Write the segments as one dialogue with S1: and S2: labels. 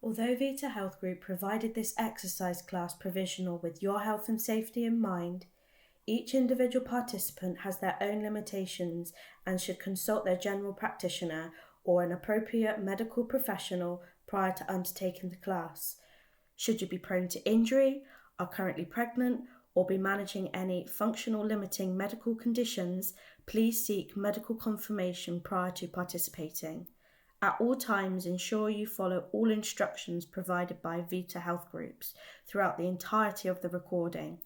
S1: Although Vita Health Group provided this exercise class provisional with your health and safety in mind, each individual participant has their own limitations and should consult their general practitioner or an appropriate medical professional prior to undertaking the class. Should you be prone to injury, are currently pregnant, or be managing any functional limiting medical conditions, please seek medical confirmation prior to participating. At all times, ensure you follow all instructions provided by Vita Health Groups throughout the entirety of the recording.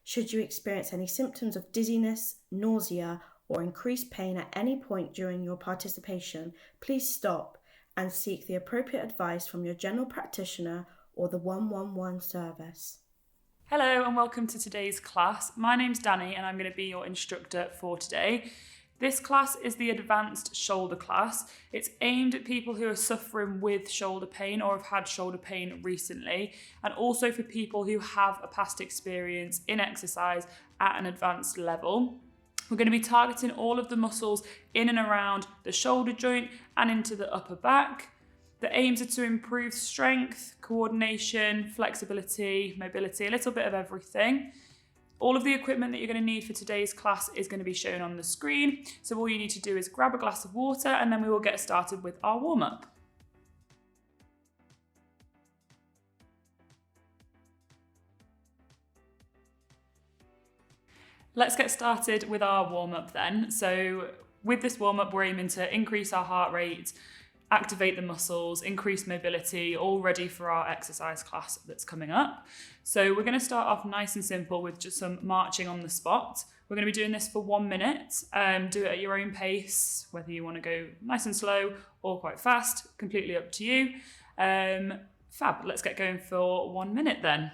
S1: Should you experience any symptoms of dizziness, nausea, or increased pain at any point during your participation, please stop and seek the appropriate advice from your general practitioner or the 111 service.
S2: Hello and welcome to today's class. My name's Danny and I'm going to be your instructor for today. This class is the advanced shoulder class. It's aimed at people who are suffering with shoulder pain or have had shoulder pain recently, and also for people who have a past experience in exercise at an advanced level. We're going to be targeting all of the muscles in and around the shoulder joint and into the upper back. The aims are to improve strength, coordination, flexibility, mobility, a little bit of everything. All of the equipment that you're going to need for today's class is going to be shown on the screen. So all you need to do is grab a glass of water and then we will get started with our warm-up. Let's get started with our warm-up then. So with this warm-up, we're aiming to increase our heart rate, activate the muscles, increase mobility, all ready for our exercise class that's coming up. So we're going to start off nice and simple with just some marching on the spot. We're going to be doing this for 1 minute. Do it at your own pace, whether you want to go nice and slow or quite fast, completely up to you. Fab, let's get going for 1 minute then.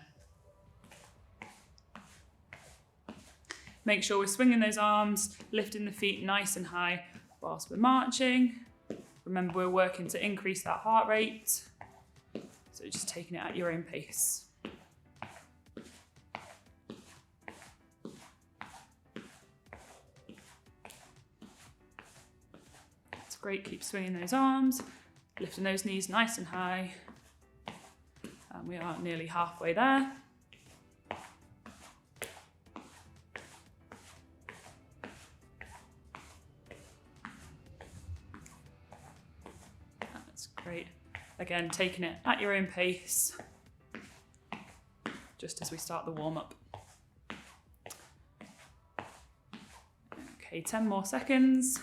S2: Make sure we're swinging those arms, lifting the feet nice and high whilst we're marching. Remember, we're working to increase that heart rate, so just taking it at your own pace. That's great, keep swinging those arms, lifting those knees nice and high. And we are nearly halfway there. Great. Again, taking it at your own pace, just as we start the warm-up. Okay, 10 more seconds.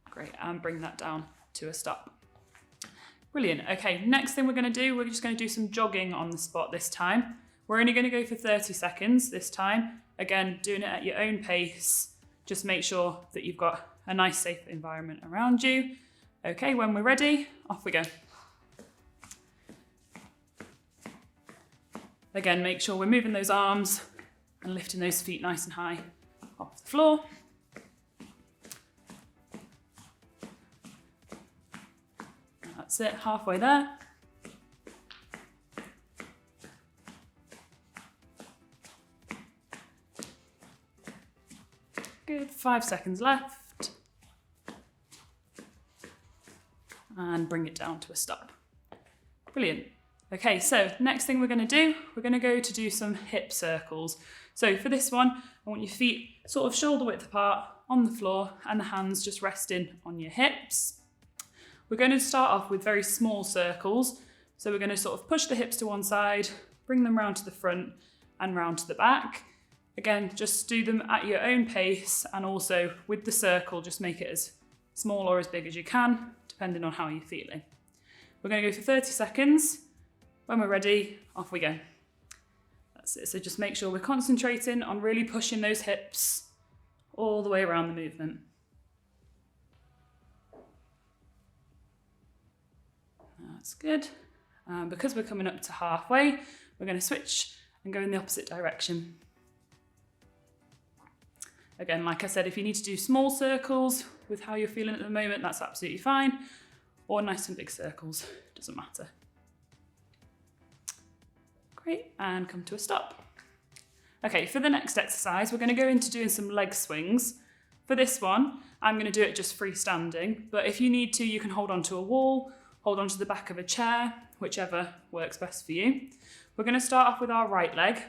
S2: Great, and bring that down to a stop. Brilliant. Okay, next thing we're going to do, we're just going to do some jogging on the spot this time. We're only going to go for 30 seconds this time. Again, doing it at your own pace. Just make sure that you've got a nice, safe environment around you. Okay, when we're ready, off we go. Again, make sure we're moving those arms and lifting those feet nice and high off the floor. That's it, halfway there. Good, 5 seconds left. And bring it down to a stop. Brilliant. Okay, so next thing we're going to do, we're going to go to do some hip circles. So for this one, I want your feet sort of shoulder width apart on the floor and the hands just resting on your hips. We're going to start off with very small circles. So we're going to sort of push the hips to one side, bring them round to the front and round to the back. Again, just do them at your own pace, and also with the circle, just make it as small or as big as you can, depending on how you're feeling. We're going to go for 30 seconds. When we're ready, off we go. That's it. So just make sure we're concentrating on really pushing those hips all the way around the movement. That's good. Because we're coming up to halfway, we're going to switch and go in the opposite direction. Again, like I said, if you need to do small circles with how you're feeling at the moment, that's absolutely fine. Or nice and big circles, doesn't matter. Great, and come to a stop. Okay, for the next exercise, we're going to go into doing some leg swings. For this one, I'm going to do it just freestanding, but if you need to, you can hold onto a wall, hold onto the back of a chair, whichever works best for you. We're going to start off with our right leg.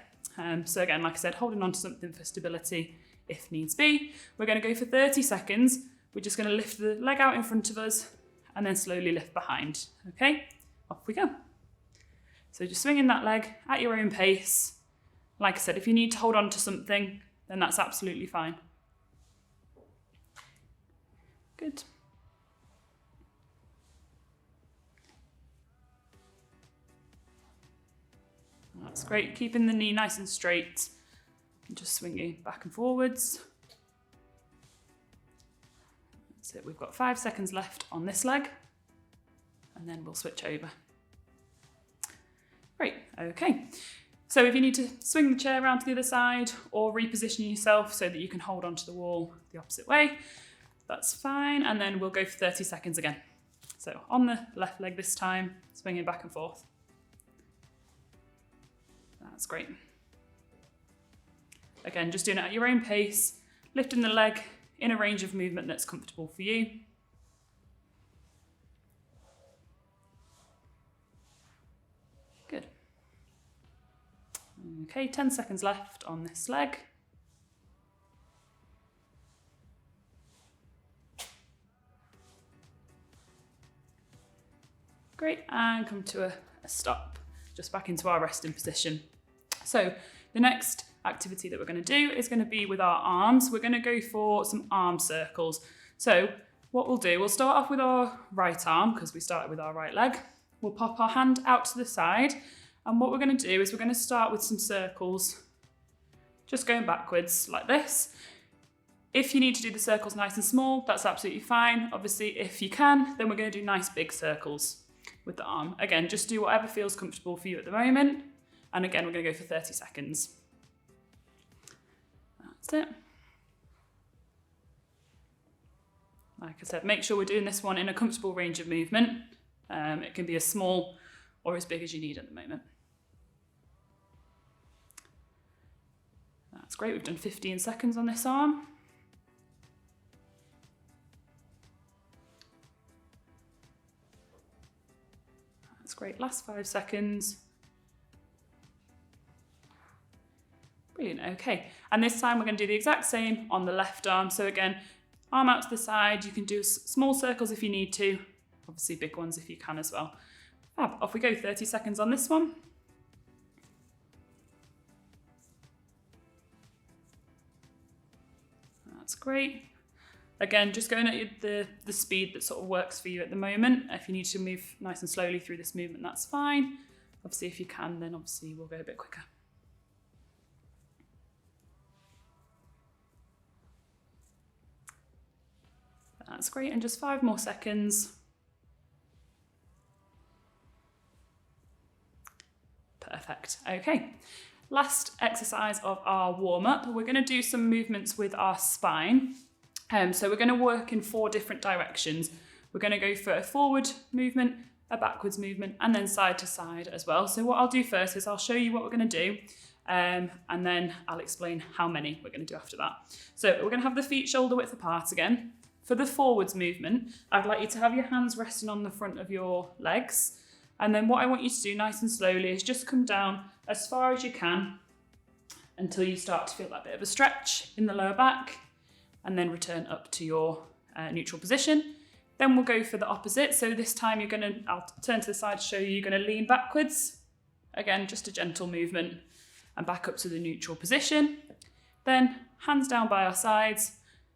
S2: So again, like I said, holding onto something for stability if needs be. We're going to go for 30 seconds. We're just going to lift the leg out in front of us and then slowly lift behind. Okay, off we go. So just swinging that leg at your own pace. Like I said, if you need to hold on to something, then that's absolutely fine. Good. That's great. Keeping the knee nice and straight and just swinging back and forwards. That's it. We've got 5 seconds left on this leg and then we'll switch over. Great. Okay. So if you need to swing the chair around to the other side or reposition yourself so that you can hold onto the wall the opposite way, that's fine. And then we'll go for 30 seconds again. So on the left leg this time, swinging back and forth. That's great. Again, just doing it at your own pace, lifting the leg in a range of movement that's comfortable for you. Good. Okay, 10 seconds left on this leg. Great, and come to a stop, just back into our resting position. So the next activity that we're going to do is going to be with our arms. We're going to go for some arm circles. So what we'll do, we'll start off with our right arm because we started with our right leg. We'll pop our hand out to the side. And what we're going to do is we're going to start with some circles, just going backwards like this. If you need to do the circles nice and small, that's absolutely fine. Obviously, if you can, then we're going to do nice big circles with the arm. Again, just do whatever feels comfortable for you at the moment. And again, we're going to go for 30 seconds. That's it. Like I said, make sure we're doing this one in a comfortable range of movement. It can be as small or as big as you need at the moment. That's great. We've done 15 seconds on this arm. That's great. Last 5 seconds. Brilliant. Okay. And this time we're going to do the exact same on the left arm. So again, arm out to the side. You can do small circles if you need to. Obviously big ones if you can as well. Fab. Off we go. 30 seconds on this one. That's great. Again, just going at the speed that sort of works for you at the moment. If you need to move nice and slowly through this movement, that's fine. Obviously, if you can, then obviously we'll go a bit quicker. That's great. And just 5 more seconds. Perfect. Okay. Last exercise of our warm-up, we're going to do some movements with our spine. So we're going to work in 4 different directions. We're going to go for a forward movement, a backwards movement, and then side to side as well. So what I'll do first is I'll show you what we're going to do, and then I'll explain how many we're going to do after that. So we're going to have the feet shoulder width apart again. For the forwards movement, I'd like you to have your hands resting on the front of your legs. And then what I want you to do nice and slowly is just come down as far as you can until you start to feel that bit of a stretch in the lower back, and then return up to your neutral position. Then we'll go for the opposite. So this time I'll turn to the side to show you, you're going to lean backwards. Again, just a gentle movement and back up to the neutral position. Then hands down by our sides.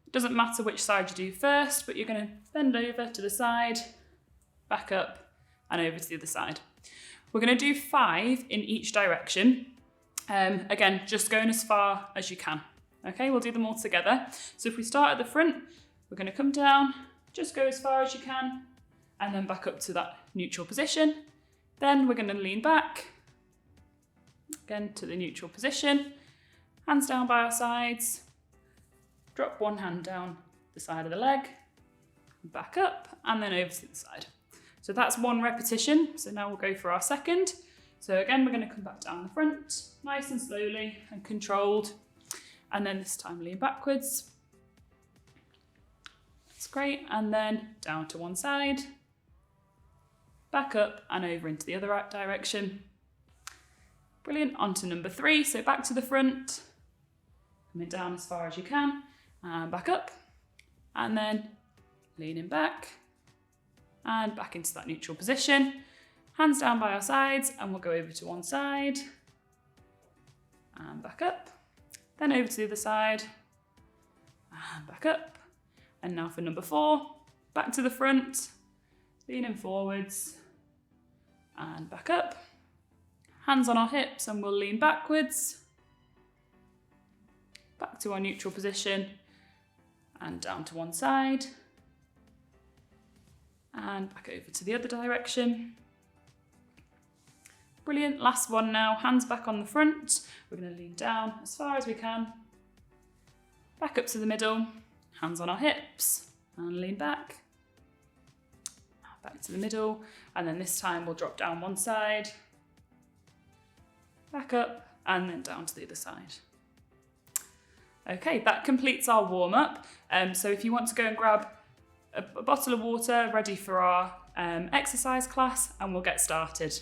S2: It doesn't matter which side you do first, but you're going to bend over to the side, back up, and over to the other side. We're going to do 5 in each direction. Again, just going as far as you can. Okay, we'll do them all together. So if we start at the front, we're going to come down, just go as far as you can, and then back up to that neutral position. Then we're going to lean back, again to the neutral position, hands down by our sides, drop one hand down the side of the leg, back up, and then over to the side. So that's 1 repetition. So now we'll go for our second. So again, we're going to come back down the front, nice and slowly and controlled. And then this time lean backwards. That's great. And then down to one side, back up and over into the other direction. Brilliant. On to number 3. So back to the front, coming down as far as you can, and back up, and then leaning back and back into that neutral position. Hands down by our sides, and we'll go over to one side and back up, then over to the other side and back up. And now for number 4, back to the front, leaning forwards and back up. Hands on our hips, and we'll lean backwards, back to our neutral position and down to one side and back over to the other direction. Brilliant. Last one now, hands back on the front. We're going to lean down as far as we can, back up to the middle, hands on our hips and lean back to the middle, and then this time we'll drop down one side, back up, and then down to the other side. Okay, that completes our warm-up. So if you want to go and grab a bottle of water ready for our exercise class, and we'll get started.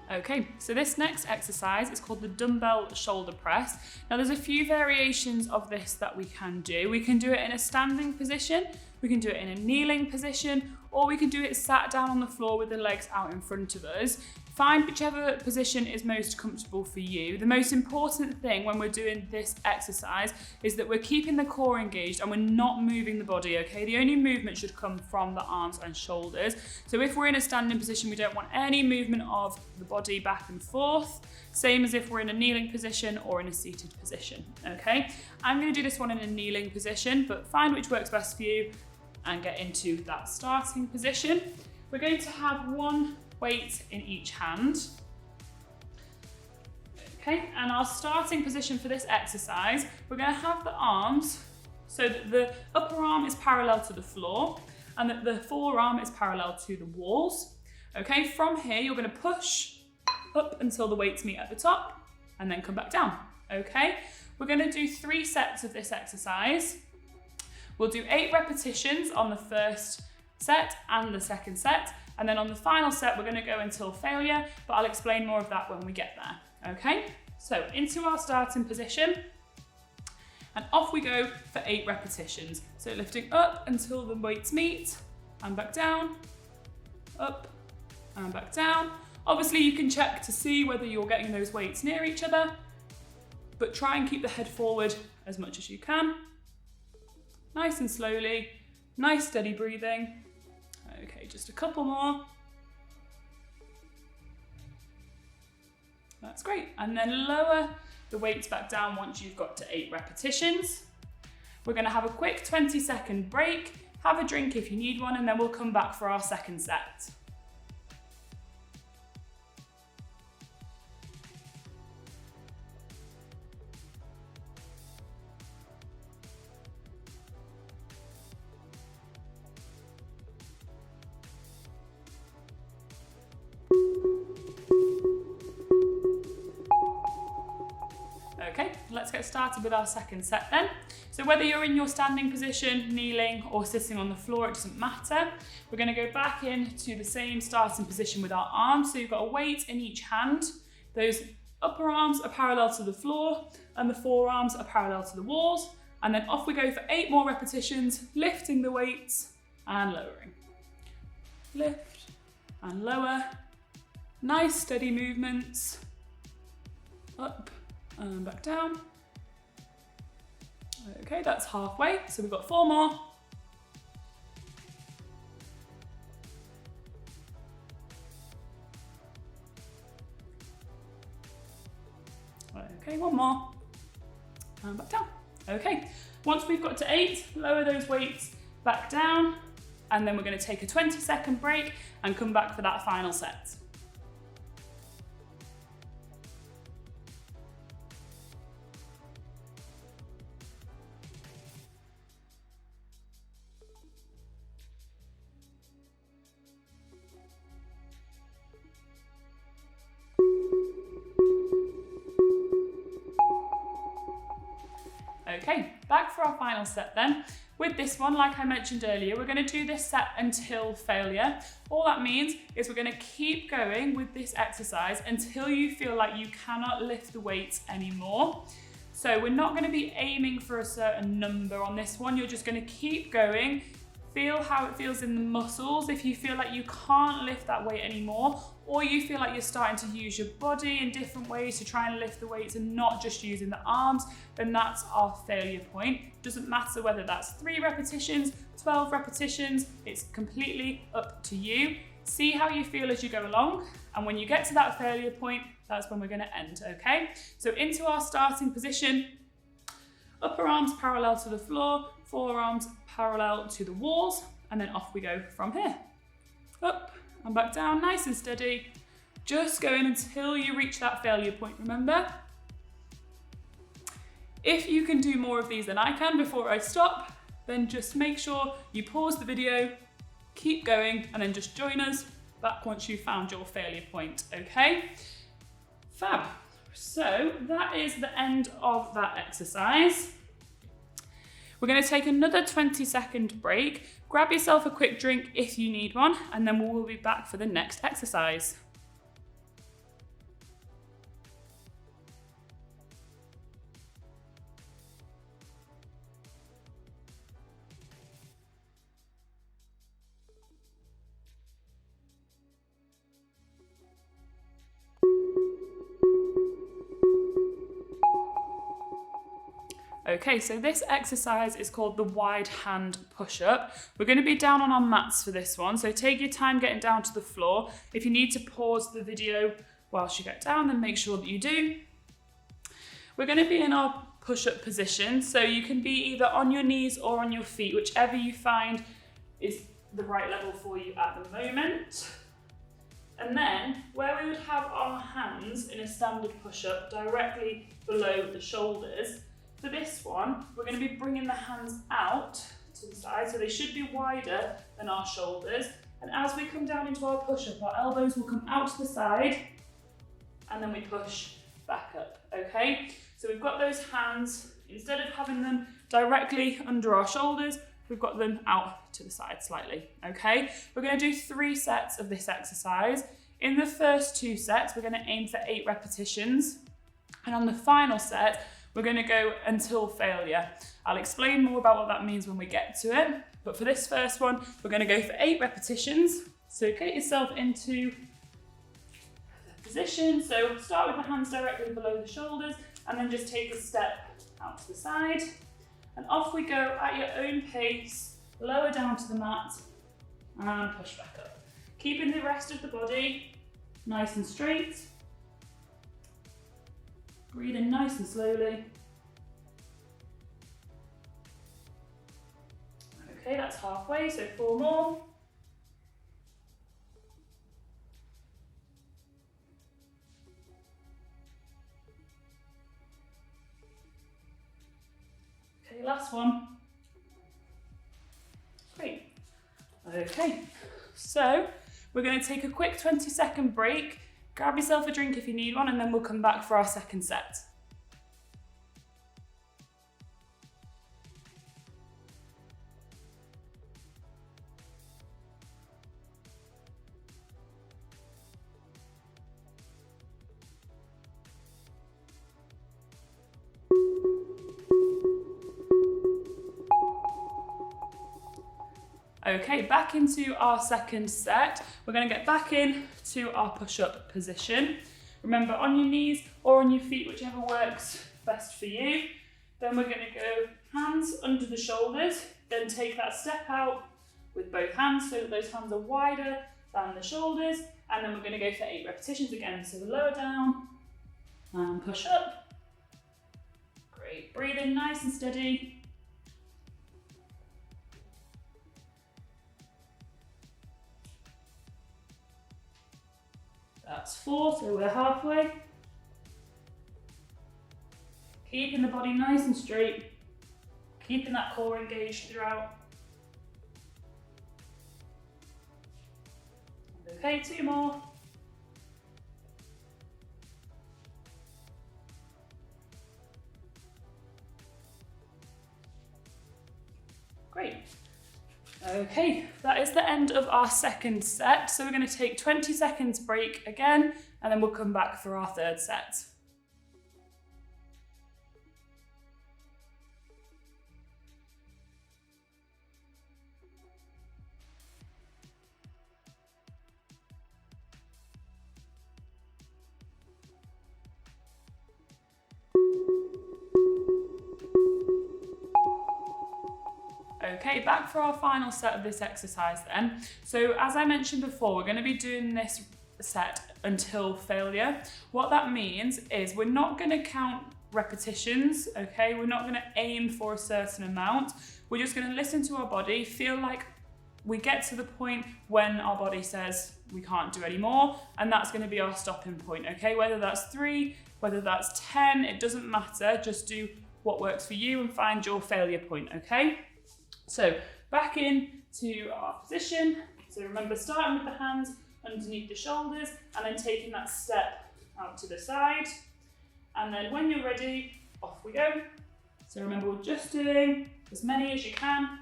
S2: Okay, so this next exercise is called the dumbbell shoulder press. Now there's a few variations of this that we can do. We can do it in a standing position, we can do it in a kneeling position, or we can do it sat down on the floor with the legs out in front of us. Find whichever position is most comfortable for you. The most important thing when we're doing this exercise is that we're keeping the core engaged and we're not moving the body, okay? The only movement should come from the arms and shoulders. So if we're in a standing position, we don't want any movement of the body back and forth. Same as if we're in a kneeling position or in a seated position, okay? I'm gonna do this one in a kneeling position, but find which works best for you and get into that starting position. We're going to have one weight in each hand. Okay, and our starting position for this exercise, we're going to have the arms so that the upper arm is parallel to the floor and that the forearm is parallel to the walls. Okay, from here you're going to push up until the weights meet at the top and then come back down. Okay, we're going to do 3 sets of this exercise. We'll do 8 repetitions on the first set and the second set. And then on the final set, we're going to go until failure, but I'll explain more of that when we get there, okay? So into our starting position, and off we go for 8 repetitions. So lifting up until the weights meet, and back down, up, and back down. Obviously you can check to see whether you're getting those weights near each other, but try and keep the head forward as much as you can. Nice and slowly, nice steady breathing. Okay, just a couple more. That's great. And then lower the weights back down once you've got to 8 repetitions. We're going to have a quick 20-second break, have a drink if you need one, and then we'll come back for our second set. Okay, let's get started with our second set then. So whether you're in your standing position, kneeling, or sitting on the floor, it doesn't matter. We're going to go back into the same starting position with our arms. So you've got a weight in each hand. Those upper arms are parallel to the floor and the forearms are parallel to the walls. And then off we go for 8 more repetitions, lifting the weights and lowering. Lift and lower. Nice steady movements. Up and back down. Okay, that's halfway. So we've got 4 more. Okay, 1 more. And back down. Okay, once we've got to 8, lower those weights back down, and then we're going to take a 20-second break and come back for that final set. for our final set then. With this one, like I mentioned earlier, we're going to do this set until failure. All that means is we're going to keep going with this exercise until you feel like you cannot lift the weights anymore. So we're not going to be aiming for a certain number on this one. You're just going to keep going. Feel how it feels in the muscles. If you feel like you can't lift that weight anymore, or you feel like you're starting to use your body in different ways to try and lift the weights and not just using the arms, then that's our failure point. Doesn't matter whether that's 3 repetitions, 12 repetitions, it's completely up to you. See how you feel as you go along, and when you get to that failure point, that's when we're going to end, okay? So into our starting position, upper arms parallel to the floor, forearms parallel to the walls, and then off we go from here. Up and back down, nice and steady. Just going until you reach that failure point, remember? If you can do more of these than I can before I stop, then just make sure you pause the video, keep going, and then just join us back once you've found your failure point, okay? Fab. So that is the end of that exercise. We're going to take another 20-second break. Grab yourself a quick drink if you need one, and then we'll be back for the next exercise. Okay, so this exercise is called the wide hand push-up. We're going to be down on our mats for this one, so take your time getting down to the floor. If you need to pause the video whilst you get down, then make sure that you do. We're going to be in our push-up position, so you can be either on your knees or on your feet, whichever you find is the right level for you at the moment. And then, where we would have our hands in a standard push-up directly below the shoulders, for this one, we're going to be bringing the hands out to the side, so they should be wider than our shoulders. And as we come down into our push-up, our elbows will come out to the side, and then we push back up, okay? So we've got those hands, instead of having them directly under our shoulders, we've got them out to the side slightly, okay? We're going to do 3 sets of this exercise. In the first 2 sets, we're going to aim for 8 repetitions. And on the final set, we're going to go until failure. I'll explain more about what that means when we get to it. But for this first one, we're going to go for 8 repetitions. So get yourself into the position. So start with the hands directly below the shoulders, and then just take a step out to the side. And off we go at your own pace, lower down to the mat, and push back up. Keeping the rest of the body nice and straight. Breathe in nice and slowly. Okay, that's halfway, so 4 more. Okay, last one. Great. Okay, so we're going to take a quick 20-second break. Grab yourself a drink if you need one, and then we'll come back for our second set. Okay, back into our second set. We're going to get back in to our push-up position. Remember, on your knees or on your feet, whichever works best for you. Then we're going to go hands under the shoulders, then take that step out with both hands so that those hands are wider than the shoulders, and then we're going to go for 8 repetitions again. So lower down and push up. Great, breathe in nice and steady. That's 4, so we're halfway. Keeping the body nice and straight, keeping that core engaged throughout. Okay, 2 more. Okay, that is the end of our second set. So we're going to take 20 seconds break again, and then we'll come back for our third set. Okay, back for our final set of this exercise then. So as I mentioned before, we're going to be doing this set until failure. What that means is we're not going to count repetitions, okay? We're not going to aim for a certain amount. We're just going to listen to our body, feel like we get to the point when our body says we can't do any more, and that's going to be our stopping point, okay? Whether that's 3, whether that's 10, it doesn't matter. Just do what works for you and find your failure point, okay? So back into our position. So remember, starting with the hands underneath the shoulders and then taking that step out to the side. And then when you're ready, off we go. So remember, we're just doing as many as you can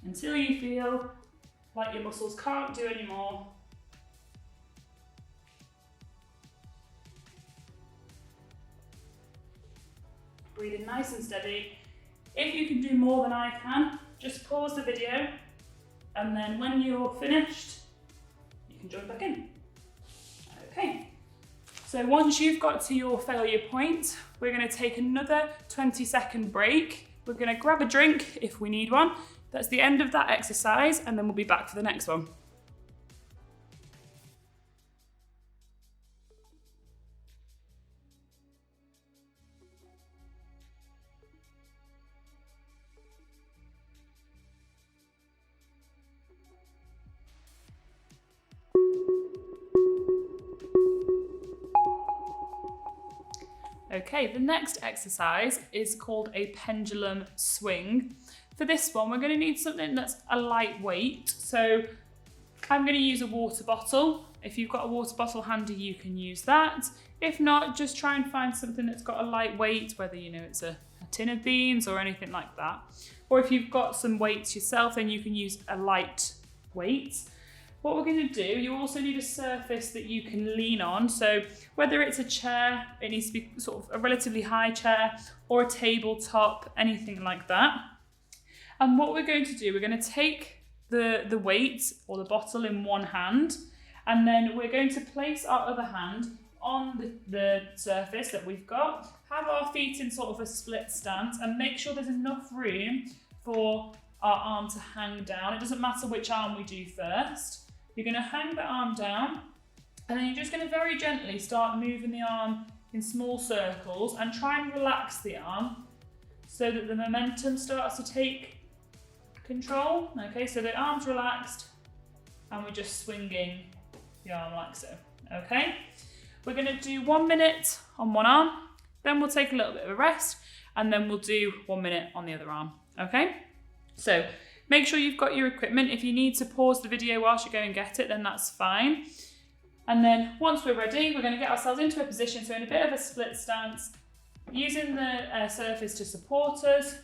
S2: until you feel like your muscles can't do any more. Breathing nice and steady. If you can do more than I can, just pause the video, and then when you're finished, you can join back in. Okay, so once you've got to your failure point, we're going to take another 20-second break. We're going to grab a drink if we need one. That's the end of that exercise, and then we'll be back for the next one. Okay, the next exercise is called a pendulum swing. For this one, we're going to need something that's a lightweight. So I'm going to use a water bottle. If you've got a water bottle handy, you can use that. If not, just try and find something that's got a light weight, whether it's a tin of beans or anything like that. Or if you've got some weights yourself, then you can use a light weight. What we're going to do, you also need a surface that you can lean on. So whether it's a chair, it needs to be sort of a relatively high chair, or a tabletop, anything like that. And what we're going to do, we're going to take the weight or the bottle in one hand, and then we're going to place our other hand on the surface that we've got, have our feet in sort of a split stance, and make sure there's enough room for our arm to hang down. It doesn't matter which arm we do first. You're going to hang the arm down, and then you're just going to very gently start moving the arm in small circles and try and relax the arm so that the momentum starts to take control. Okay, so the arm's relaxed and we're just swinging the arm like so. Okay, we're going to do 1 minute on one arm, then we'll take a little bit of a rest, and then we'll do 1 minute on the other arm. Okay, so make sure you've got your equipment. If you need to pause the video whilst you go and get it, then that's fine. And then once we're ready, we're going to get ourselves into a position, so in a bit of a split stance, using the surface to support us.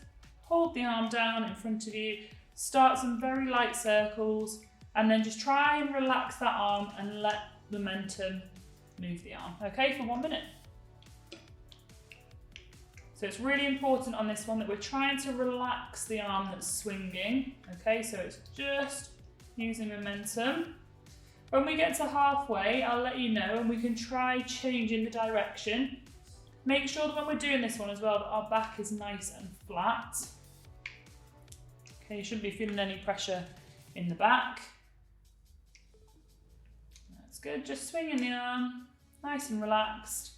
S2: Hold the arm down in front of you, start some very light circles, and then just try and relax that arm and let the momentum move the arm. Okay, for 1 minute. So it's really important on this one that we're trying to relax the arm that's swinging. Okay, so it's just using momentum. When we get to halfway, I'll let you know, and we can try changing the direction. Make sure that when we're doing this one as well, that our back is nice and flat. Okay, you shouldn't be feeling any pressure in the back. That's good, just swinging the arm, nice and relaxed.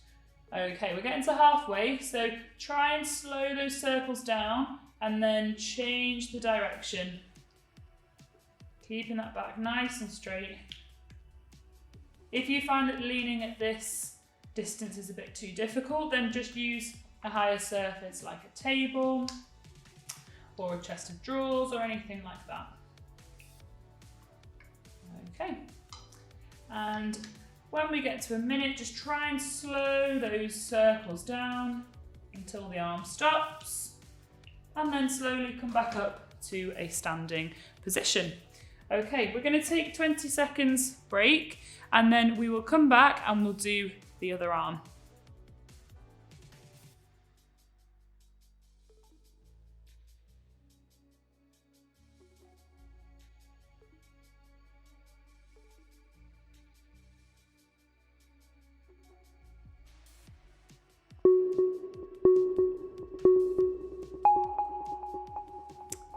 S2: Okay, we're getting to halfway, so try and slow those circles down and then change the direction. Keeping that back nice and straight. If you find that leaning at this distance is a bit too difficult, then just use a higher surface like a table or a chest of drawers or anything like that. Okay, and when we get to a minute, just try and slow those circles down until the arm stops, and then slowly come back up to a standing position. Okay, we're going to take 20 seconds break and then we will come back and we'll do the other arm.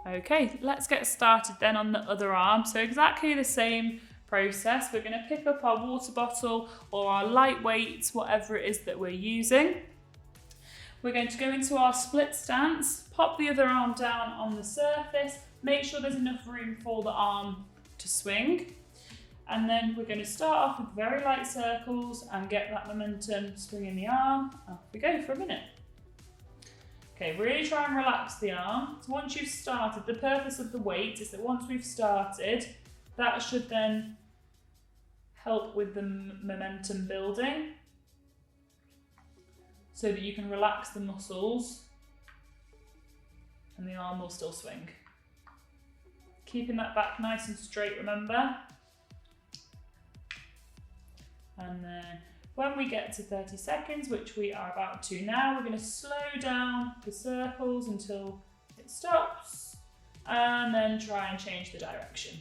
S2: Okay, let's get started then on the other arm. So exactly the same process. We're going to pick up our water bottle or our lightweight, whatever it is that we're using. We're going to go into our split stance, pop the other arm down on the surface, make sure there's enough room for the arm to swing. And then we're going to start off with very light circles and get that momentum swinging the arm. Off we go for a minute. Okay, really try and relax the arm. So once you've started, the purpose of the weight is that once we've started, that should then help with the momentum building so that you can relax the muscles and the arm will still swing. Keeping that back nice and straight, remember. And then when we get to 30 seconds, which we are about to now, we're going to slow down the circles until it stops and then try and change the direction.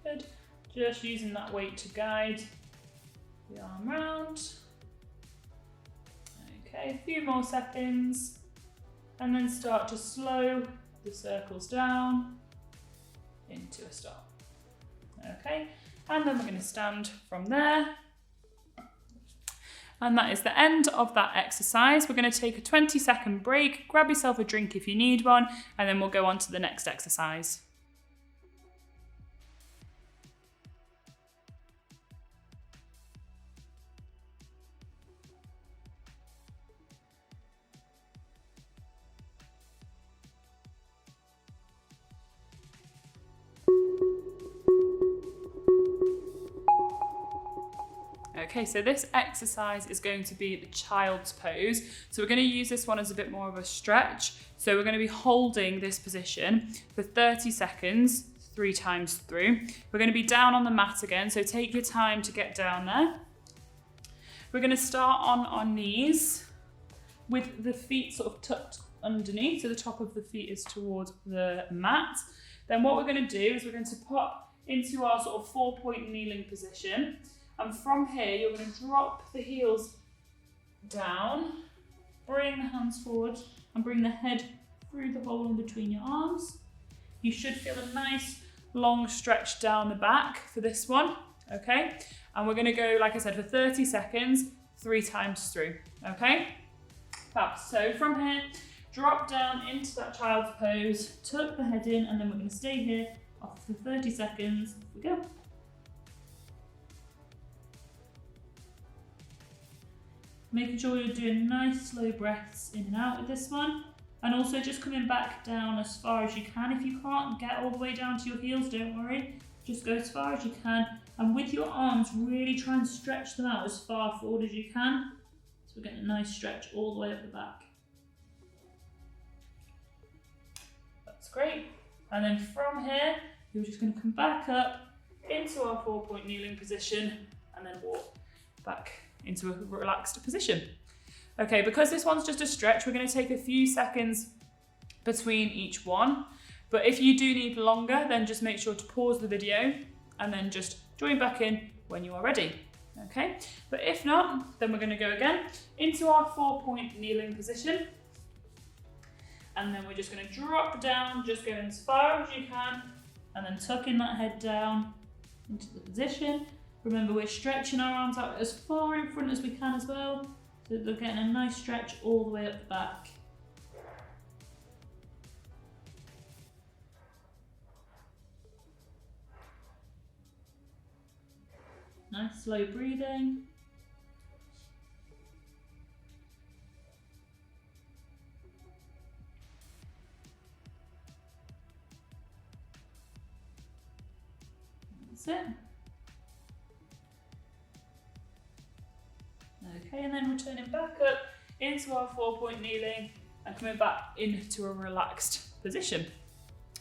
S2: Good. Just using that weight to guide the arm round. Okay, a few more seconds and then start to slow the circles down into a stop. Okay, and then we're going to stand from there. And that is the end of that exercise. We're going to take a 20-second break, grab yourself a drink if you need one, and then we'll go on to the next exercise. Okay, so this exercise is going to be the child's pose. So we're going to use this one as a bit more of a stretch. So we're going to be holding this position for 30 seconds, 3 times through. We're going to be down on the mat again, so take your time to get down there. We're going to start on our knees with the feet sort of tucked underneath, so the top of the feet is towards the mat. Then what we're going to do is we're going to pop into our sort of 4-point kneeling position. And from here, you're going to drop the heels down, bring the hands forward and bring the head through the hole in between your arms. You should feel a nice long stretch down the back for this one, okay? And we're going to go, like I said, for 30 seconds, 3 times through, okay? Fab. So from here, drop down into that child's pose, tuck the head in, and then we're going to stay here off for 30 seconds. Here we go. Making sure you're doing nice slow breaths in and out with this one. And also just coming back down as far as you can. If you can't get all the way down to your heels, don't worry. Just go as far as you can. And with your arms, really try and stretch them out as far forward as you can. So we're getting a nice stretch all the way up the back. That's great. And then from here, you're just going to come back up into our 4-point kneeling position and then walk back into a relaxed position. Okay, because this one's just a stretch, we're going to take a few seconds between each one. But if you do need longer, then just make sure to pause the video and then just join back in when you are ready. Okay, but if not, then we're going to go again into our 4-point kneeling position. And then we're just going to drop down, just go as far as you can, and then tucking that head down into the position. Remember, we're stretching our arms out as far in front as we can as well, so that they're getting a nice stretch all the way up the back. Nice slow breathing. That's it. Okay, and then returning back up into our 4-point kneeling and coming back into a relaxed position.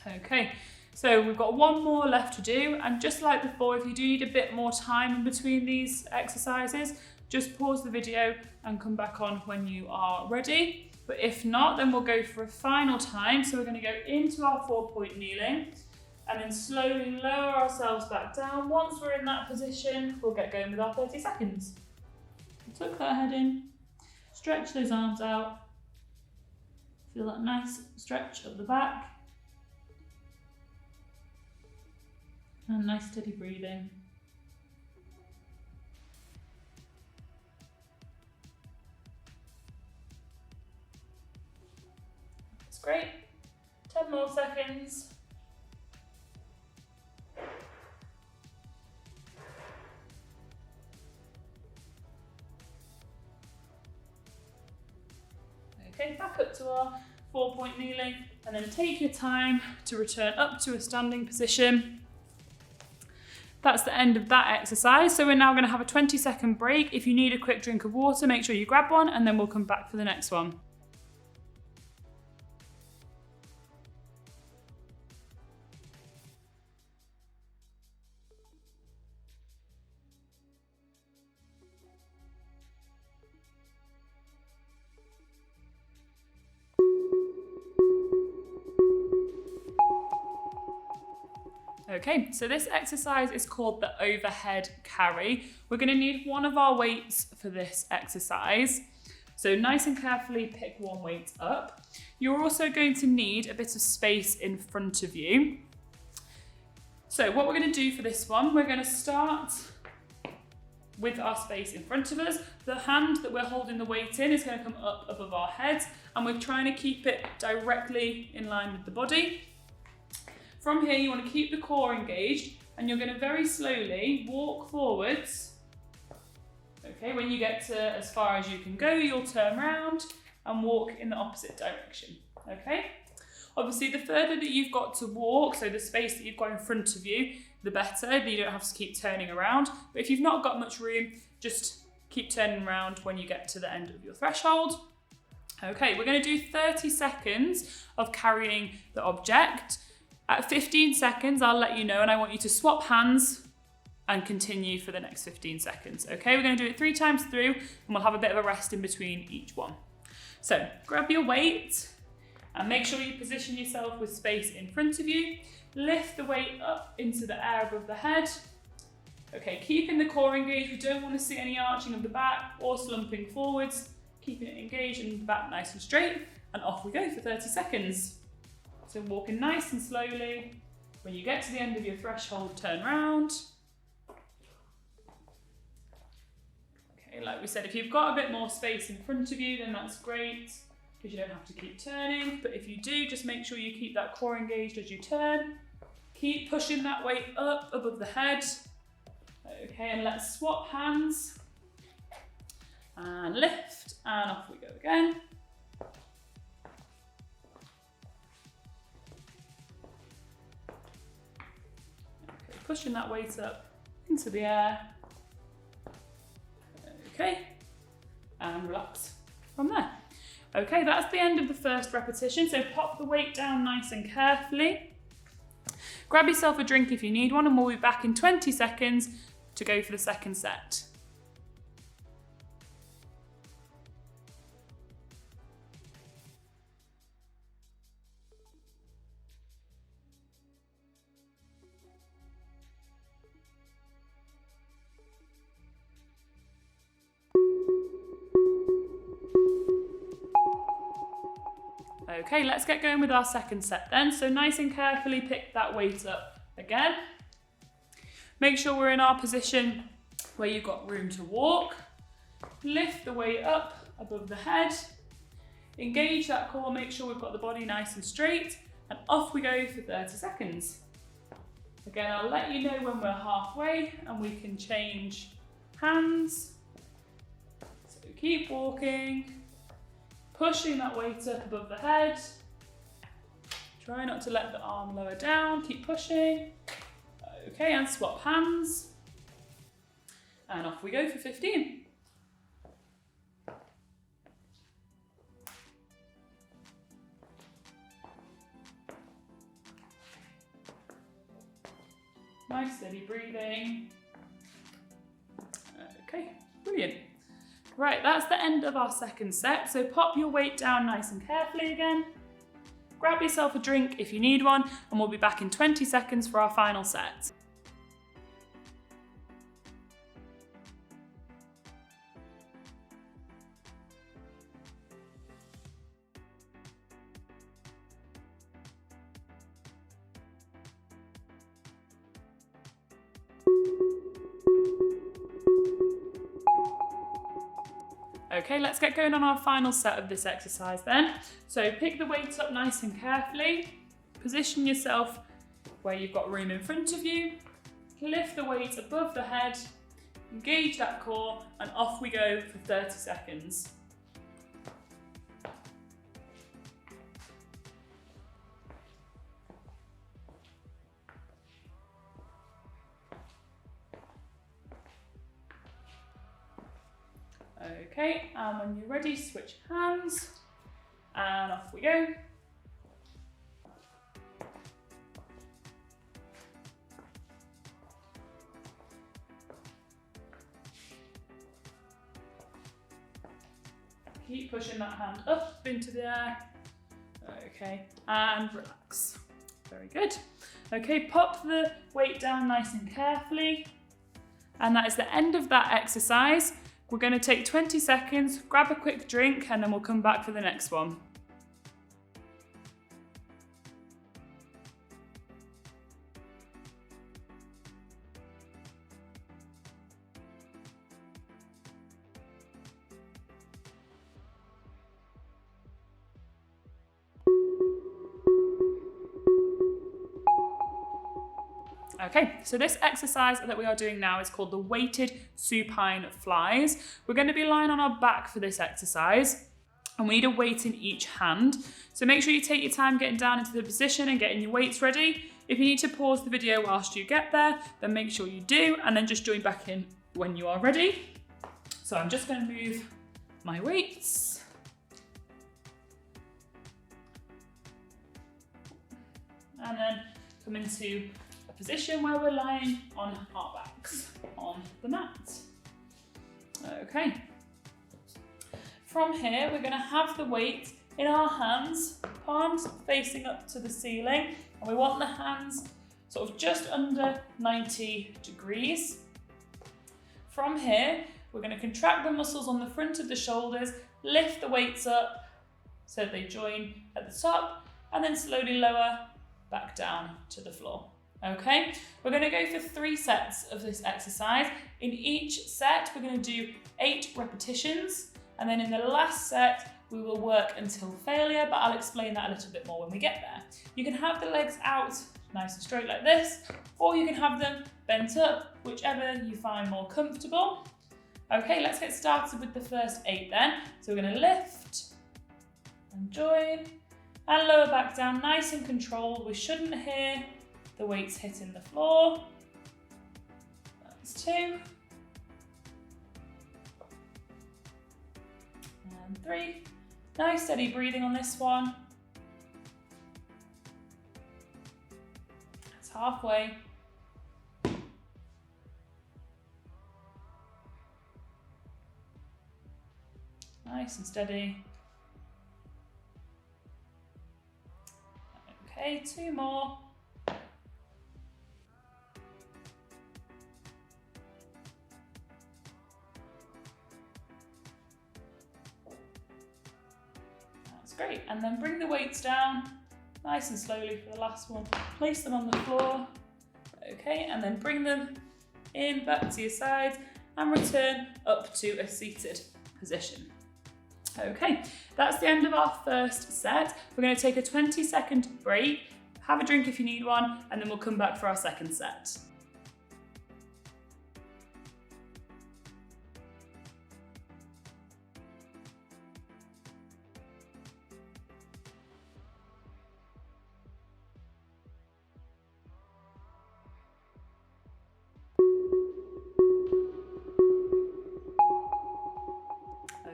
S2: Okay, so we've got one more left to do, and just like before, if you do need a bit more time in between these exercises, just pause the video and come back on when you are ready. But if not, then we'll go for a final time. So we're going to go into our 4-point kneeling and then slowly lower ourselves back down. Once we're in that position, we'll get going with our 30 seconds. Tuck that head in, stretch those arms out, feel that nice stretch of the back, and nice steady breathing. That's great. 10 more seconds. Okay, back up to our 4-point kneeling, and then take your time to return up to a standing position. That's the end of that exercise. So we're now going to have a 20-second break. If you need a quick drink of water, make sure you grab one, and then we'll come back for the next one. Okay, so this exercise is called the overhead carry. We're going to need one of our weights for this exercise. So nice and carefully pick one weight up. You're also going to need a bit of space in front of you. So what we're going to do for this one, we're going to start with our space in front of us. The hand that we're holding the weight in is going to come up above our heads, and we're trying to keep it directly in line with the body. From here, you want to keep the core engaged, and you're going to very slowly walk forwards. Okay, when you get to as far as you can go, you'll turn around and walk in the opposite direction. Okay? Obviously, the further that you've got to walk, so the space that you've got in front of you, the better. You don't have to keep turning around. But if you've not got much room, just keep turning around when you get to the end of your threshold. Okay, we're going to do 30 seconds of carrying the object. At 15 seconds, I'll let you know, and I want you to swap hands and continue for the next 15 seconds. Okay, we're going to do it 3 times through, and we'll have a bit of a rest in between each one. So grab your weight and make sure you position yourself with space in front of you. Lift the weight up into the air above the head. Okay, keeping the core engaged. We don't want to see any arching of the back or slumping forwards. Keeping it engaged and the back nice and straight, and off we go for 30 seconds. So walking nice and slowly. When you get to the end of your threshold, turn round. Okay, like we said, if you've got a bit more space in front of you, then that's great, because you don't have to keep turning. But if you do, just make sure you keep that core engaged as you turn. Keep pushing that weight up above the head. Okay, and let's swap hands. And lift, and off we go again. Pushing that weight up into the air. Okay, and relax from there. Okay, that's the end of the first repetition. So pop the weight down nice and carefully. Grab yourself a drink if you need one, and we'll be back in 20 seconds to go for the second set. Okay, let's get going with our second set then. So nice and carefully pick that weight up again. Make sure we're in our position where you've got room to walk. Lift the weight up above the head. Engage that core, make sure we've got the body nice and straight, and off we go for 30 seconds. Again, I'll let you know when we're halfway and we can change hands. So keep walking. Pushing that weight up above the head. Try not to let the arm lower down, keep pushing. Okay, and swap hands. And off we go for 15. Nice steady breathing. Okay, brilliant. Right, that's the end of our second set. So pop your weight down nice and carefully again. Grab yourself a drink if you need one, and we'll be back in 20 seconds for our final set. Okay, let's get going on our final set of this exercise then. So pick the weights up nice and carefully. Position yourself where you've got room in front of you. Lift the weight above the head. Engage that core, and off we go for 30 seconds. Okay, and when you're ready, switch hands, and off we go. Keep pushing that hand up into the air. Okay, and relax. Very good. Okay, pop the weight down nice and carefully. And that is the end of that exercise. We're going to take 20 seconds, grab a quick drink, and then we'll come back for the next one. Okay, so this exercise that we are doing now is called the weighted supine flies. We're going to be lying on our back for this exercise, and we need a weight in each hand. So make sure you take your time getting down into the position and getting your weights ready. If you need to pause the video whilst you get there, then make sure you do, and then just join back in when you are ready. So I'm just going to move my weights. And then come into position where we're lying on our backs on the mat. Okay. From here, we're going to have the weight in our hands, palms facing up to the ceiling, and we want the hands sort of just under 90 degrees. From here, we're going to contract the muscles on the front of the shoulders, lift the weights up so they join at the top, and then slowly lower back down to the floor. Okay, we're going to go for 3 sets of this exercise. In each set, we're going to do 8 repetitions, and then in the last set, we will work until failure, but I'll explain that a little bit more when we get there. You can have the legs out nice and straight like this, or you can have them bent up, whichever you find more comfortable. Okay, let's get started with the first 8 then. So we're going to lift and join and lower back down, nice and controlled. We shouldn't hear the weights hitting the floor. That's 2. And 3. Nice steady breathing on this one. That's halfway. Nice and steady. Okay, 2 more. Great, and then bring the weights down nice and slowly for the last one. Place them on the floor. Okay, and then bring them in back to your sides and return up to a seated position. Okay, that's the end of our first set. We're going to take a 20-second break, have a drink if you need one, and then we'll come back for our second set.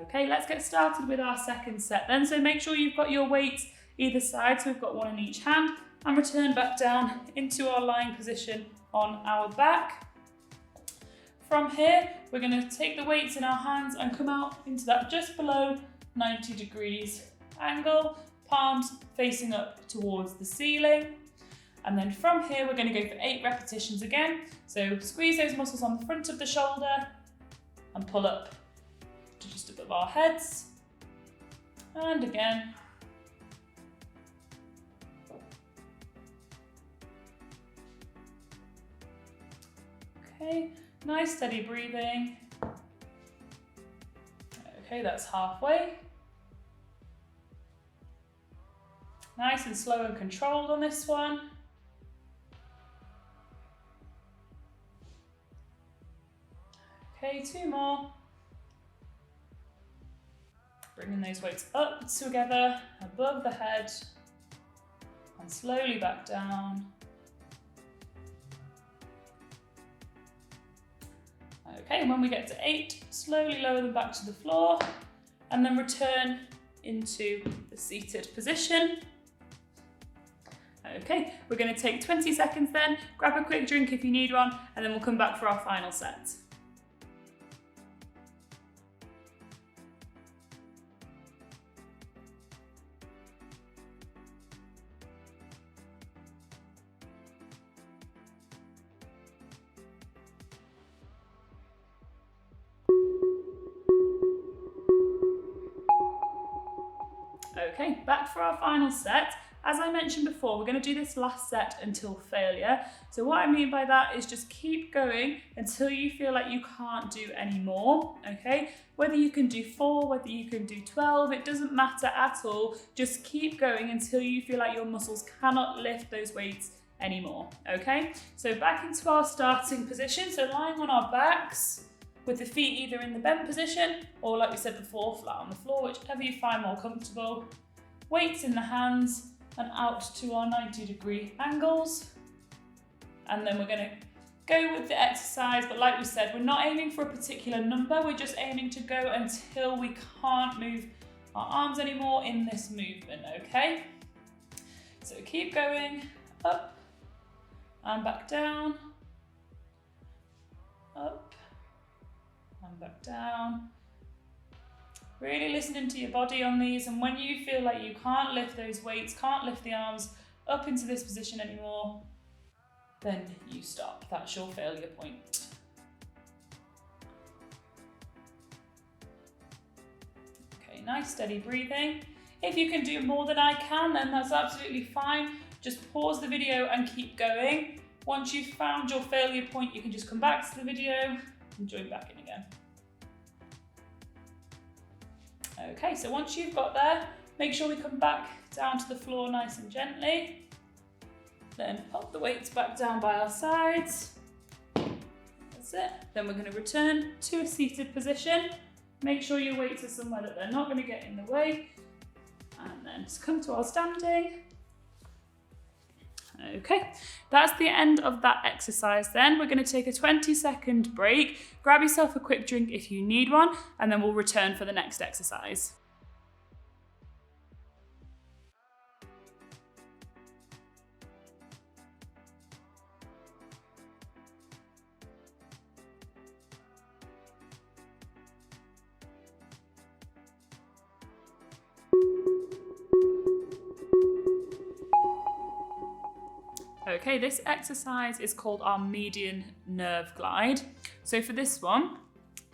S2: Okay, let's get started with our second set then. So make sure you've got your weights either side, so we've got one in each hand, and return back down into our lying position on our back. From here, we're going to take the weights in our hands and come out into that just below 90 degrees angle, palms facing up towards the ceiling. And then from here, we're going to go for 8 repetitions again. So squeeze those muscles on the front of the shoulder and pull up to just above our heads. And again. Okay, nice steady breathing. Okay, that's halfway. Nice and slow and controlled on this one. Okay, 2 more. Bringing those weights up together, above the head, and slowly back down. Okay, and when we get to 8, slowly lower them back to the floor, and then return into the seated position. Okay, we're going to take 20 seconds then, grab a quick drink if you need one, and then we'll come back for our final set. Okay, back for our final set. As I mentioned before, we're going to do this last set until failure. So what I mean by that is just keep going until you feel like you can't do any more, okay? Whether you can do 4, whether you can do 12, it doesn't matter at all. Just keep going until you feel like your muscles cannot lift those weights anymore, okay? So back into our starting position. So lying on our backs with the feet either in the bent position or, like we said before, flat on the floor, whichever you find more comfortable. Weights in the hands and out to our 90-degree angles. And then we're going to go with the exercise, but like we said, we're not aiming for a particular number, we're just aiming to go until we can't move our arms anymore in this movement, okay? So keep going, up and back down, up and back down. Really listening to your body on these, and when you feel like you can't lift those weights, can't lift the arms up into this position anymore, then you stop. That's your failure point. Okay, nice steady breathing. If you can do more than I can, then that's absolutely fine. Just pause the video and keep going. Once you've found your failure point, you can just come back to the video and join back in again. Okay, so once you've got there, make sure we come back down to the floor nice and gently. Then pop the weights back down by our sides. That's it. Then we're going to return to a seated position. Make sure your weights are somewhere that they're not going to get in the way. And then just come to our standing. Okay, that's the end of that exercise then. We're going to take a 20-second break. Grab yourself a quick drink if you need one, and then we'll return for the next exercise. Okay, this exercise is called our median nerve glide. So for this one,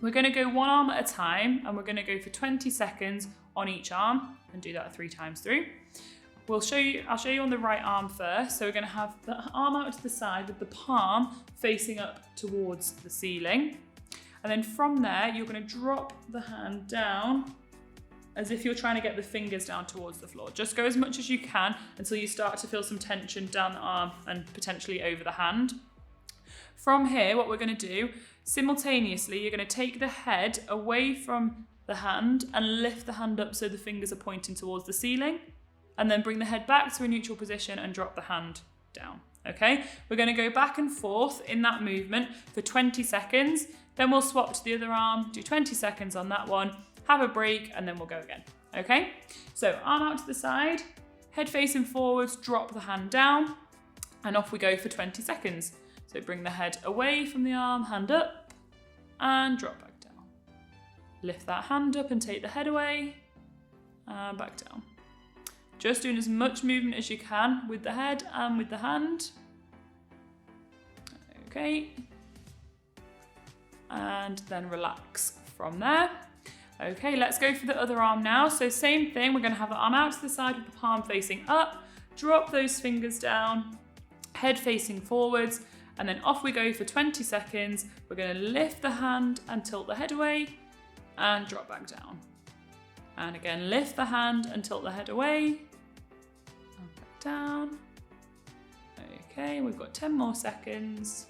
S2: we're going to go one arm at a time, and we're going to go for 20 seconds on each arm and do that 3 times through. I'll show you on the right arm first. So we're going to have the arm out to the side with the palm facing up towards the ceiling. And then from there, you're going to drop the hand down as if you're trying to get the fingers down towards the floor. Just go as much as you can until you start to feel some tension down the arm and potentially over the hand. From here, what we're going to do, simultaneously, you're going to take the head away from the hand and lift the hand up so the fingers are pointing towards the ceiling, and then bring the head back to a neutral position and drop the hand down. Okay, we're going to go back and forth in that movement for 20 seconds. Then we'll swap to the other arm, do 20 seconds on that one, have a break, and then we'll go again. Okay, so arm out to the side, head facing forwards, drop the hand down, and off we go for 20 seconds. So bring the head away from the arm, hand up, and drop back down. Lift that hand up and take the head away, and back down. Just doing as much movement as you can with the head and with the hand. Okay. And then relax from there. Okay, let's go for the other arm now. So same thing, we're going to have the arm out to the side with the palm facing up, drop those fingers down, head facing forwards, and then off we go for 20 seconds. We're going to lift the hand and tilt the head away and drop back down. And again, lift the hand and tilt the head away and back down. Okay, we've got 10 more seconds.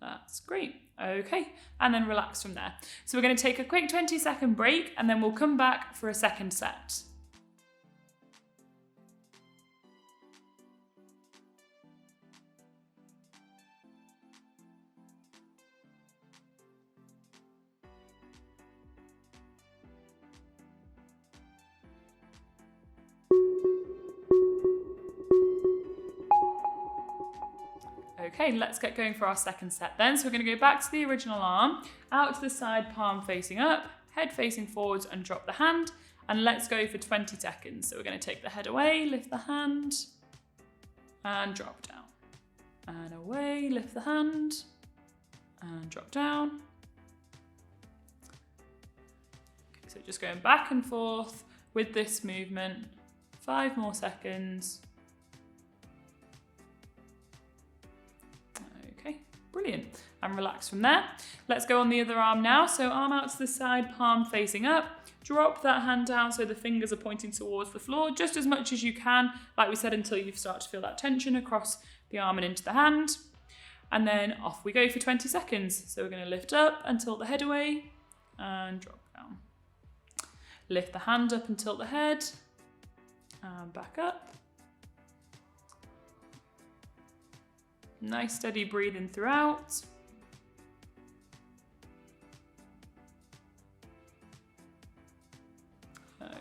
S2: That's great. Okay, and then relax from there. So we're going to take a quick 20-second break and then we'll come back for a second set. Okay, let's get going for our second set then. So we're going to go back to the original arm, out to the side, palm facing up, head facing forwards and drop the hand. And let's go for 20 seconds. So we're going to take the head away, lift the hand and drop down. And away, lift the hand and drop down. Okay, so just going back and forth with this movement. 5 more seconds. Brilliant, and relax from there. Let's go on the other arm now. So arm out to the side, palm facing up. Drop that hand down so the fingers are pointing towards the floor, just as much as you can, like we said, until you start to feel that tension across the arm and into the hand. And then off we go for 20 seconds. So we're going to lift up and tilt the head away and drop down. Lift the hand up and tilt the head and back up. Nice steady breathing throughout.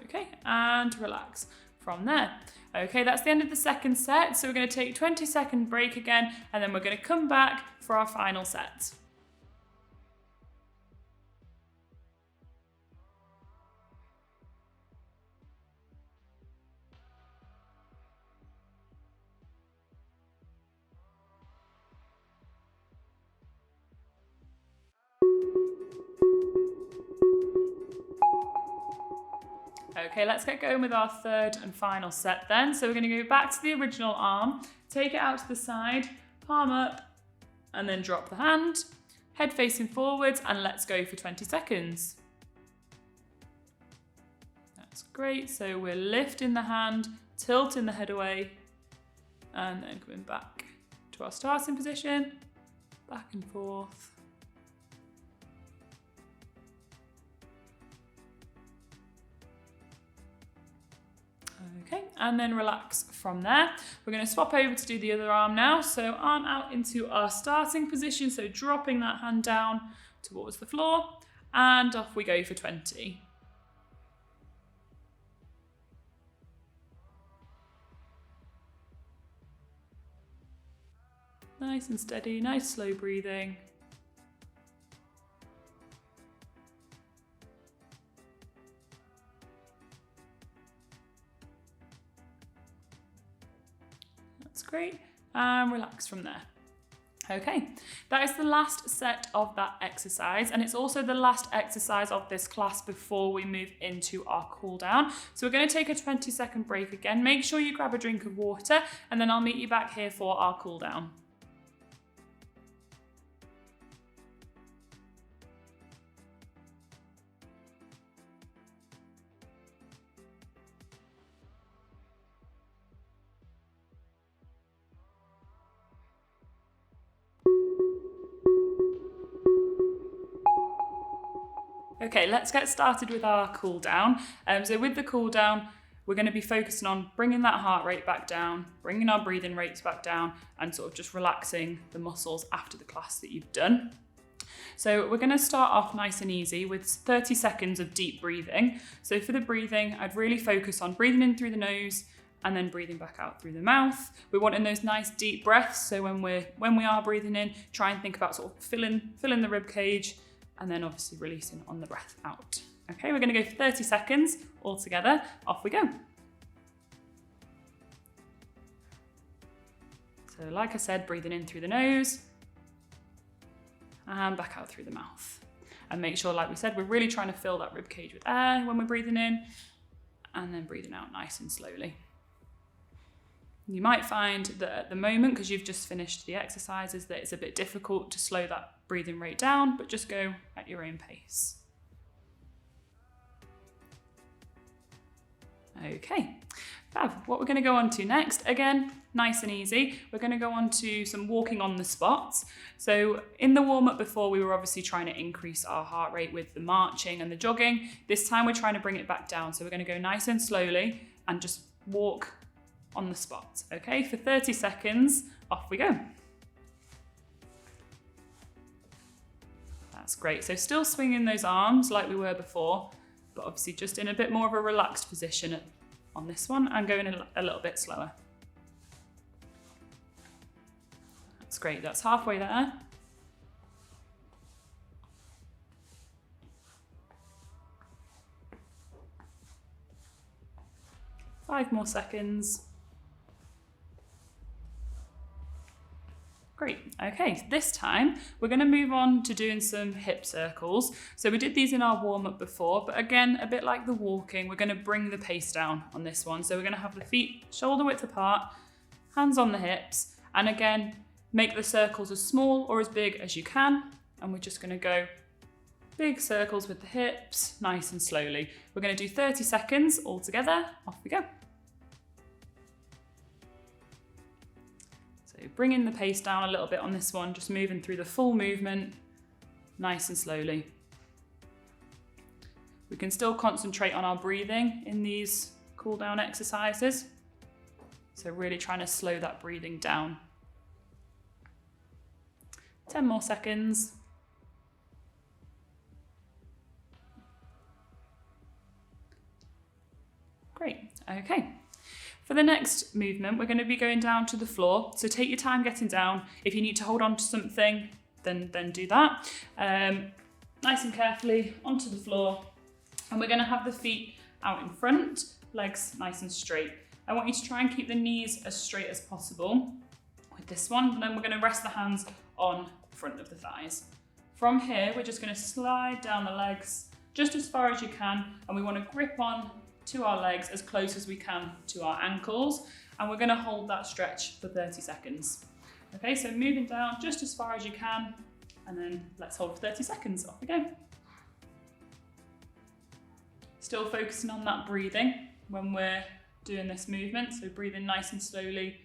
S2: Okay, and relax from there. Okay, that's the end of the second set. So we're going to take a 20-second break again, and then we're going to come back for our final set. Okay, let's get going with our third and final set then. So we're going to go back to the original arm, take it out to the side, palm up, and then drop the hand, head facing forwards, and let's go for 20 seconds. That's great. So we're lifting the hand, tilting the head away, and then coming back to our starting position, back and forth. Okay, and then relax from there. We're going to swap over to do the other arm now. So arm out into our starting position, so dropping that hand down towards the floor, and off we go for 20. Nice and steady, nice slow breathing. That's great, and relax from there. Okay, that is the last set of that exercise, and it's also the last exercise of this class before we move into our cool down. So we're going to take a 20-second break again. Make sure you grab a drink of water, and then I'll meet you back here for our cool down. Okay, let's get started with our cool down. So with the cool down, we're going to be focusing on bringing that heart rate back down, bringing our breathing rates back down, and sort of just relaxing the muscles after the class that you've done. So we're going to start off nice and easy with 30 seconds of deep breathing. So for the breathing, I'd really focus on breathing in through the nose and then breathing back out through the mouth. We're wanting those nice deep breaths. So when we are breathing in, try and think about sort of filling the rib cage and then obviously releasing on the breath out. Okay, we're going to go for 30 seconds all together. Off we go. So like I said, breathing in through the nose and back out through the mouth. And make sure, like we said, we're really trying to fill that rib cage with air when we're breathing in and then breathing out nice and slowly. You might find that at the moment, because you've just finished the exercises, that it's a bit difficult to slow that breathing rate down, but just go at your own pace. Okay, fab. What we're going to go on to next, again, nice and easy, we're going to go on to some walking on the spots. So in the warm-up before, we were obviously trying to increase our heart rate with the marching and the jogging. This time we're trying to bring it back down. So we're going to go nice and slowly and just walk on the spot. Okay, for 30 seconds, off we go. That's great. So still swinging those arms like we were before, but obviously just in a bit more of a relaxed position on this one and going a little bit slower. That's great, that's halfway there. Five more seconds. Great, okay, this time we're going to move on to doing some hip circles. So we did these in our warm-up before, but again, a bit like the walking, we're going to bring the pace down on this one. So we're going to have the feet shoulder width apart, hands on the hips, and again, make the circles as small or as big as you can. And we're just going to go big circles with the hips, nice and slowly. We're going to do 30 seconds all together. Off we go. So bringing the pace down a little bit on this one, just moving through the full movement, nice and slowly. We can still concentrate on our breathing in these cool down exercises. So really trying to slow that breathing down. 10 more seconds. Great, okay. For the next movement, we're going to be going down to the floor. So take your time getting down. If you need to hold on to something, then do that. Nice and carefully onto the floor. And we're going to have the feet out in front, legs nice and straight. I want you to try and keep the knees as straight as possible with this one. And then we're going to rest the hands on the front of the thighs. From here, we're just going to slide down the legs just as far as you can. And we want to grip on to our legs as close as we can to our ankles, and we're going to hold that stretch for 30 seconds. Okay, so moving down just as far as you can, and then let's hold for 30 seconds. Off we go. Still focusing on that breathing when we're doing this movement, so breathing nice and slowly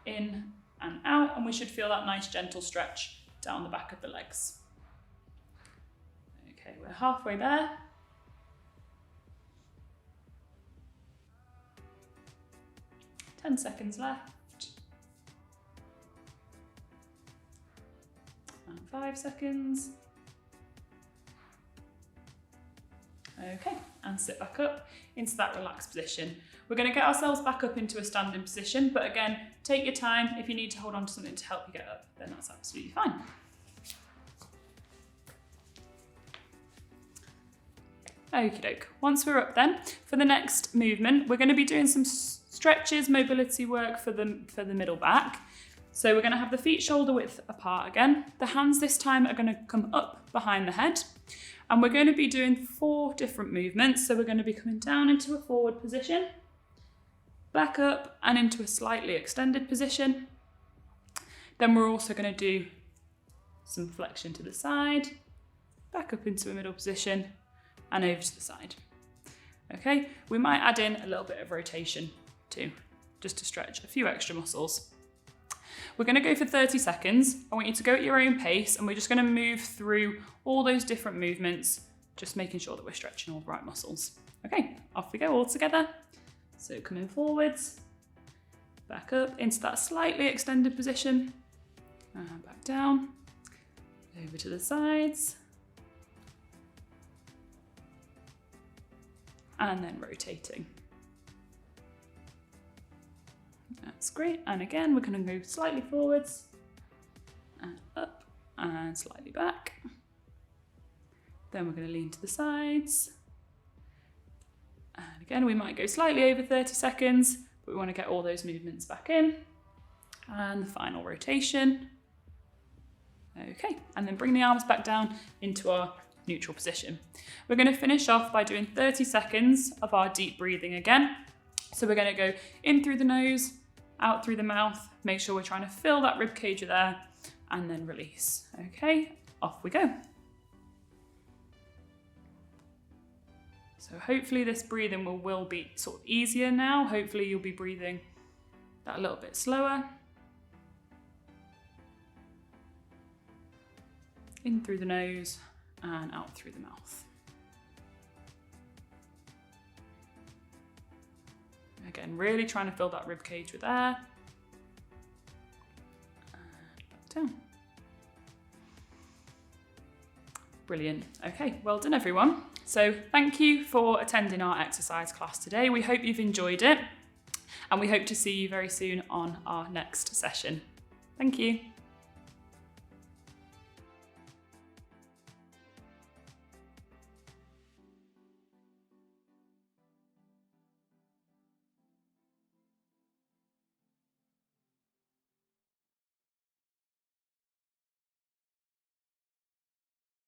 S2: in and out, and we should feel that nice gentle stretch down the back of the legs. Okay, we're halfway there. 10 seconds left. And 5 seconds. Okay, and sit back up into that relaxed position. We're going to get ourselves back up into a standing position, but again, take your time. If you need to hold on to something to help you get up, then that's absolutely fine. Okie doke. Once we're up then, for the next movement, we're going to be doing some stretches, mobility work for the middle back. So we're going to have the feet shoulder width apart again. The hands this time are going to come up behind the head. And we're going to be doing 4 different movements. So we're going to be coming down into a forward position, back up and into a slightly extended position. Then we're also going to do some flexion to the side, back up into a middle position and over to the side. Okay, we might add in a little bit of rotation too, just to stretch a few extra muscles. We're going to go for 30 seconds. I want you to go at your own pace and we're just going to move through all those different movements, just making sure that we're stretching all the right muscles. Okay, off we go all together. So coming forwards, back up into that slightly extended position, and back down, Over to the sides. And then rotating. That's great. And again, we're going to go slightly forwards and up and slightly back. Then we're going to lean to the sides. And again, we might go slightly over 30 seconds, but we want to get all those movements back in. And the final rotation. Okay, and then bring the arms back down into our neutral position. We're going to finish off by doing 30 seconds of our deep breathing again. So we're going to go in through the nose, out through the mouth, make sure we're trying to fill that rib cage with air, and then release. Okay, off we go. So hopefully this breathing will be sort of easier now. Hopefully you'll be breathing that a little bit slower. In through the nose and out through the mouth. Again, really trying to fill that rib cage with air. And back down. Brilliant. Okay, well done everyone. So thank you for attending our exercise class today. We hope you've enjoyed it and we hope to see you very soon on our next session. Thank you.